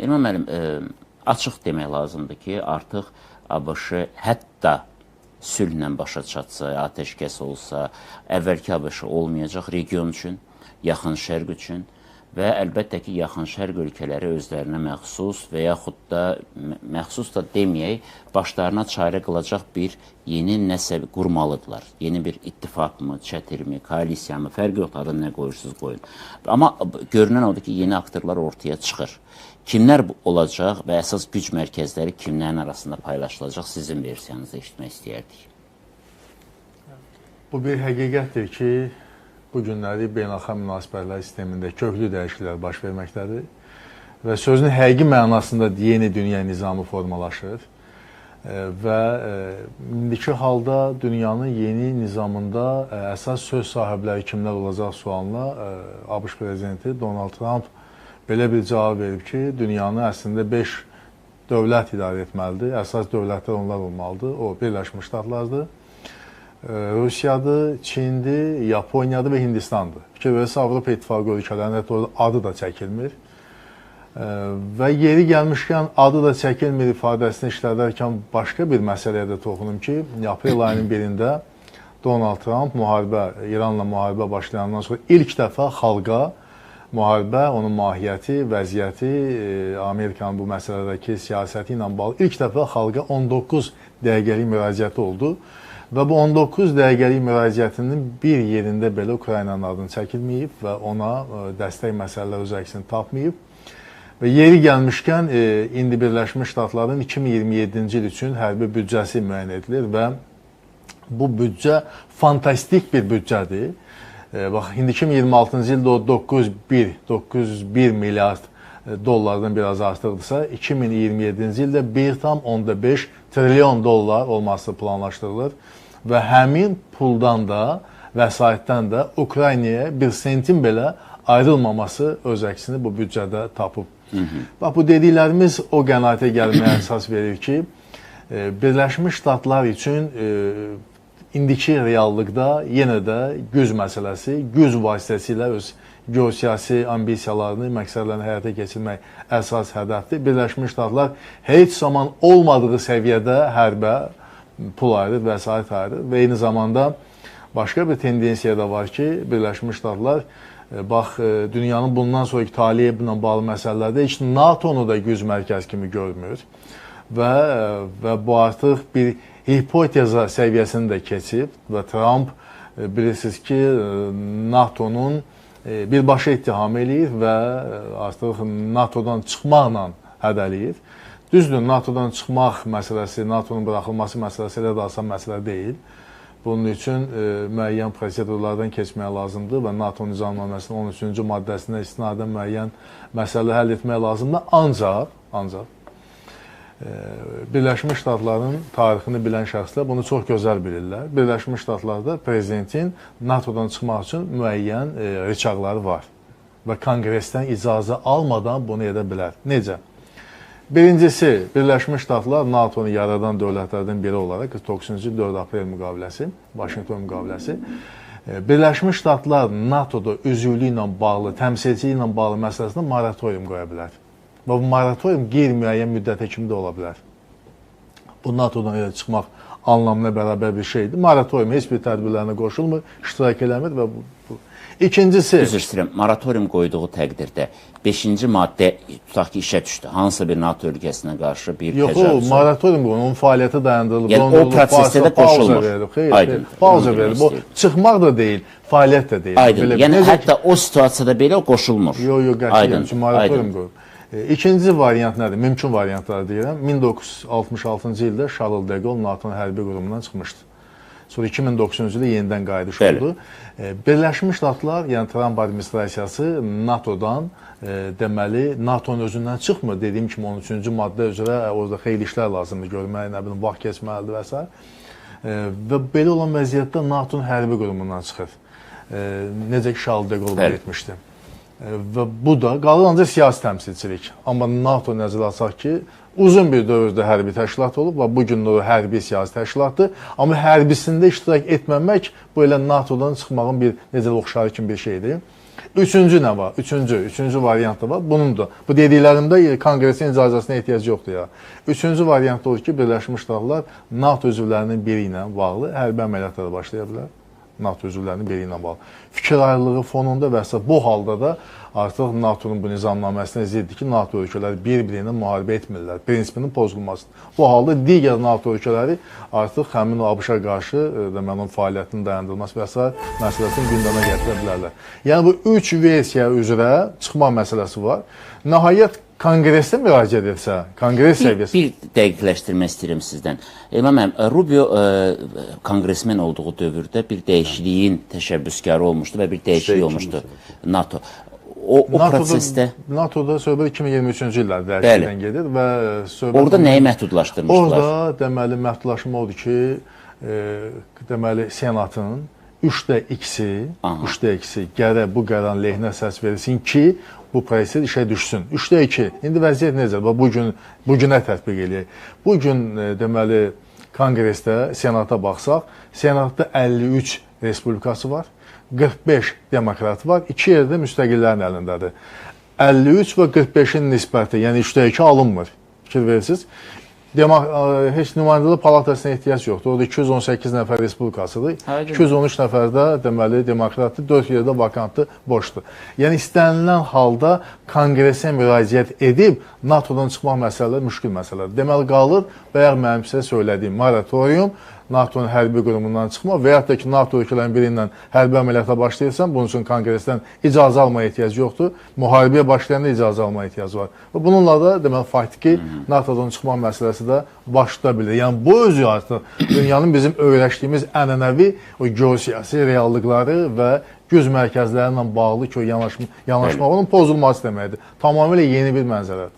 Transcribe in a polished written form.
Elman müəllim, açıq demək lazımdır ki, artıq ABŞ hətta sülhlə başa çatsa, ateşkəs olsa, əvvəlki ABŞ olmayacaq region üçün, yaxın şərq üçün və əlbəttə ki, yaxın şərq ölkələri özlərinə məxsus və yaxud da məxsus da deməyək, başlarına çarə qılacaq bir yeni nəsə qurmalıdırlar. Yeni bir ittifaq mı, çətir mi, koalisiya mı, fərq yox, adını nə qoyursunuz qoyun. Amma görünən odur ki, yeni aktorlar ortaya çıxır. Kimlər olacaq və əsas güc mərkəzləri kimlərin arasında paylaşılacaq, sizin versiyanızı eşitmək istəyərdik. Bu bir həqiqətdir ki, bu günləri beynəlxalq münasibətlər sistemində köklü dəyişikliklər baş verməkdədir və sözün həqiqi mənasında yeni dünya nizamı formalaşır və indiki halda dünyanın yeni nizamında əsas söz sahibləri kimlər olacaq sualına ABŞ prezidenti Donald Trump belə bir cavab verib ki, dünyanı əslində 5 dövlət idarə etməlidir. Əsas dövlətlər onlar olmalıdır. O, Birləşmiş Ştatlardır, Rusiyadır, Çindir, Yaponiyadır və Hindistandır. Fikir verirsə, Avropa İttifaqı ölkələrinin adı da çəkilmir. Və yeri gəlmişkən adı da çəkilmir ifadəsini işlədərkən başqa bir məsələyə də toxunum ki, aprel ayının birində Donald Trump İranla müharibə başlayandan sonra ilk dəfə xalqa müharibə, onun mahiyyəti, vəziyyəti, Amerikanın bu məsələdəki siyasəti ilə bağlı ilk dəfə xalqa 19 dəqiqəlik müraciəti oldu. Və bu 19 dəqiqəlik müraciətinin bir yerində belə Ukraynanın adını çəkilməyib və ona dəstək məsələlər öz əksini tapmayıb. Və yeri gəlmişkən, indi Birləşmiş Ştatların 2027-ci il üçün hərbi büdcəsi müəyyən edilir və bu büdcə fantastik bir büdcədir. Bax, indi 2026-cı ildə o 901 milyard dollardan biraz artıqdırsa, 2027-ci ildə 1,5 trilyon dollar olması planlaşdırılır və həmin puldan da, vəsaitdən də Ukraynaya bir sentin belə ayrılmaması öz əksini bu büdcədə tapıb. Bax, bu dediklərimiz o qənaətə gəlməyə əsas verir ki, Birləşmiş Ştatlar üçün indiki reallıqda yenə də güc məsələsi, güc vasitəsilə öz geosiyasi ambisiyalarını, məqsədlərini həyata keçirmək əsas hədəfdir. Birləşmiş Ştatlar heç zaman olmadığı səviyyədə hərbə pul ayırır, vəsait ayırır və eyni zamanda başqa bir tendensiya da var ki, Birləşmiş Ştatlar bax, dünyanın bundan sonraki taliyə ilə bağlı məsələlərdə heç NATO-nu da güc mərkəzi kimi görmür və bu artıq bir hipoteza səviyyəsini də keçib və Trump bilirsiniz ki, NATO-nun birbaşa ittiham eləyir və artıq NATO-dan çıxmaqla hədələyir. Düzdür, NATO-dan çıxmaq məsələsi, NATO-nun buraxılması məsələsi elə də asan məsələ deyil. Bunun üçün müəyyən prosedurlardan keçmək lazımdır və NATO nizamnaməsinin 13-cü maddəsinə istinadən müəyyən məsələ həll etmək lazımdır. Ancaq Birləşmiş Ştatların tarixini bilən şəxslər bunu çox gözəl bilirlər. Birləşmiş Ştatlarda prezidentin NATO-dan çıxmaq üçün müəyyən rıçaqları var və konqresdən icazə almadan bunu edə bilər. Necə? Birincisi, Birləşmiş Ştatlar NATO-nu yaradan dövlətlərdən biri olaraq 49-cu 4 aprel müqaviləsi, Vaşinqton müqaviləsi, Birləşmiş Ştatlar NATO-da üzvlüyü ilə bağlı, təmsilçiliyi ilə bağlı məsələsində moratorium qoya bilər. Və bu moratorium qeyri-müəyyən müddətə kimi də ola bilər. Bu NATO-dan çıxmaq anlamına bərabər bir şeydir. Moratorium heç bir tədbirlərinə qoşulmur, iştirak eləmir və bu. İkincisi... Üzr istəyirəm, moratorium qoyduğu təqdirdə 5-ci maddə tutaq ki, işə düşdü. Hansısa bir NATO ölkəsinə qarşı bir təcavüz. Yox, moratorium qoyun, onun fəaliyyəti dayandırılıb. Yəni, o prosesdə də qoşulmur. Xeyr, pauza verilib. Bu, çıxmaq da deyil, fəaliyyət də deyil. Aydın, yəni hətta o situasiyada belə qoşulmur. Yox, qətiyyən, çünki moratorium qoyub. İkinci variant nədir? Mümkün variantlar deyirəm. 1966-cı ildə Charles de Gaulle NATO-nun hərbi qurumundan çıxmışdı. Sonra 2009-cu ildə yenidən qayıdış oldu. Birləşmiş Ştatlar, yəni Trump administrasiyası NATO-dan deməli, NATO-nun özündən çıxmır. Dediyim kimi 13-cü maddə üzrə orada xeyli işlər lazımdır, görmək, nə bilim, vaxt keçməlidir və s. Və belə olan vəziyyətdə NATO-nun hərbi qurumundan çıxır. Necə ki, Charles de Gaulle etmişdi. Və bu da qalır ancaq siyasi təmsilçilik. Amma NATO nəzərə alsaq ki, uzun bir dövrdə hərbi təşkilat olub və bugün o hərbi siyasi təşkilatdır. Amma hərbisində iştirak etməmək bu elə NATO-dan çıxmağın bir necə oxşarı kimi bir şeydir. Üçüncü nə var? Üçüncü variant da var. Bunun da. Bu dediklərimdə konqresin icazəsinə ehtiyac yoxdur ya. Üçüncü variant da odur ki, Birləşmiş Ştatlar NATO üzvlərinin biri ilə bağlı hərbi əməliyyatlara başlaya bilər. NATO üzvlərinin biri ilə bağlı. Fikir ayrılığı fonunda və s. Bu halda da artıq NATO-nun bu nizamnaməsinə ziddir ki, NATO ölkələri bir-birinə müharibə etmirlər. Prinsipinin pozulmasıdır. Bu halda digər NATO ölkələri artıq həmin ABŞ-a qarşı deməli, onun fəaliyyətinin dayandırılması və s. məsələsini gündəmə gətirə bilərlər. Yəni bu üç versiya üzrə çıxma məsələsi var. Nəhayət Konqresdə müraciət etsə, Konqres səviyyəsi... Bir dəqiqləşdirmək istəyirəm sizdən. İlham müəllim, Rubio konqresmen olduğu dövrdə bir dəyişikliyin təşəbbüskarı olmuşdu və bir dəyişiklik olmuşdu NATO. O prosesdə... NATO'da söhbət 2023-cü illərdə dəyişiklikdən gedir və söhbət... Orada nəyi məhdudlaşdırmışdılar? Orada deməli məhdudlaşma odur ki, deməli Senatın 3/2 gərək bu qərarın lehinə səs verilsin ki, bu proses işə düşsün. 3/2. İndi vəziyyət necə? Bu günə tətbiq eləyək. Bu gün deməli Konqresdə, Senata baxsaq, Senatda 53 respublikası var, 45 demokrat var, 2 yerdə müstəqillərin əlindədir. 53 və 45-in nisbəti, yəni 3/2 alınmır. Fikir verirsiniz. Heç nümayəndələr palatasına ehtiyac yoxdur. Orada 218 nəfər respublikasıdır. 213 nəfər də deməli demokratdır, 4 yerdə vakantlı boşdur. Yəni istənilən halda Konqresə müraciət edib NATO-dan çıxmaq məsələləri müşkül məsələdir. Deməli qalır bayaq mənim sizə söylədiyim moratorium, NATO-nun hərbi qurumundan çıxma və yaxud da ki, NATO ölkələrinin biri ilə hərbi əməliyyata başlayırsan, bunun üçün Konqresdən icazə almaya ehtiyac yoxdur. Müharibəyə başlayanda icazə almaya ehtiyac var. Və bununla da deməli faktiki NATO-dan çıxma məsələsi də baş tuta bilir. Yəni bu özü artıq dünyanın bizim öyrəşdiyimiz ənənəvi o geosiyasi reallıqları və güc mərkəzləri ilə bağlı ki, o yanaşma onun pozulması deməkdir. Tamamilə yeni bir mənzərədir.